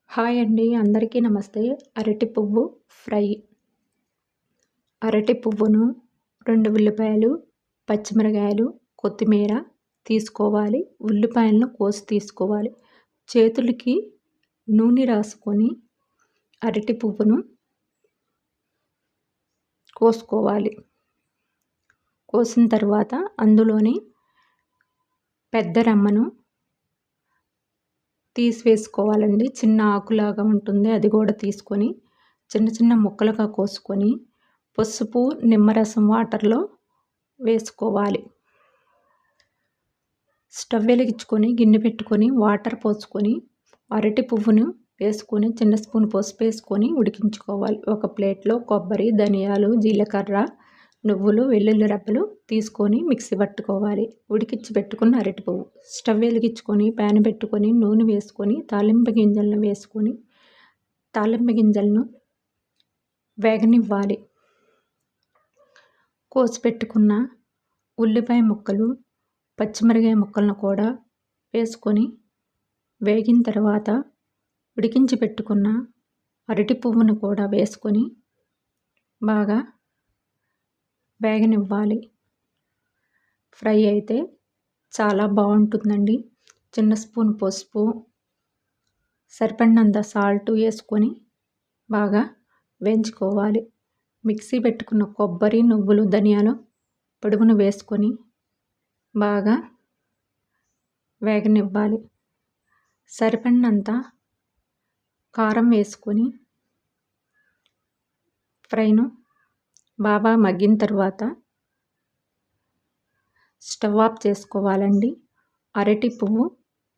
Hi అండి. అందరికీ నమస్తే. అరటి పువ్వు ఫ్రై. అరటి పువ్వును 2 ఉల్లిపాయలు, పచ్చిమిరకాయలు, కొత్తిమీర తీసుకోవాలి. ఉల్లిపాయలను కోసి తీసుకోవాలి. చేతులకి నూనె రాసుకొని అరటి పువ్వును కోసుకోవాలి. కోసిన తర్వాత అందులోని పెద్ద రెమ్మను తీసివేసుకోవాలండి. చిన్న ఆకులాగా ఉంటుంది, అది కూడా తీసుకొని చిన్న చిన్న ముక్కలుగా కోసుకొని పసుపు, నిమ్మరసం వాటర్లో వేసుకోవాలి. స్టవ్ వెలిగించుకొని గిన్నె పెట్టుకొని వాటర్ పోసుకొని అరటి పువ్వును వేసుకొని చిన్న స్పూన్ పసుపు వేసుకొని ఉడికించుకోవాలి. ఒక ప్లేట్లో కొబ్బరి, ధనియాలు, జీలకర్ర, నువ్వులు, వెల్లుల్లి రెబ్బలు తీసుకొని మిక్సీ పట్టుకోవాలి. ఉడికించి పెట్టుకున్న అరటి పువ్వు స్టవ్ వెలిగించుకొని ప్యాన్ పెట్టుకొని నూనె వేసుకొని తాలింపు గింజలను వేసుకొని తాలింపు గింజలను వేగనివ్వాలి. కోసి పెట్టుకున్న ఉల్లిపాయ ముక్కలు, పచ్చిమిరకాయ ముక్కలను కూడా వేసుకొని వేగిన తర్వాత ఉడికించి పెట్టుకున్న అరటి పువ్వును కూడా వేసుకొని బాగా వేగనివ్వాలి. ఫ్రై అయితే చాలా బాగుంటుందండి. చిన్న స్పూన్ పసుపు, సరిపడినంత సాల్ట్ వేసుకొని బాగా వేయించుకోవాలి. మిక్సీ పెట్టుకున్న కొబ్బరి, నువ్వులు, ధనియాలు పొడుగును వేసుకొని బాగా వేగనివ్వాలి. సరిపడినంత కారం వేసుకొని ఫ్రైను బాగా మగ్గిన తర్వాత స్టవ్ ఆఫ్ చేసుకోవాలండి. అరటి పువ్వు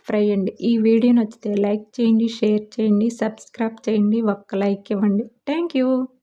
ఫ్రై అండి. ఈ వీడియో నచ్చితే లైక్ చేయండి, షేర్ చేయండి, సబ్స్క్రైబ్ చేయండి, ఒక్క లైక్ ఇవ్వండి. Thank you.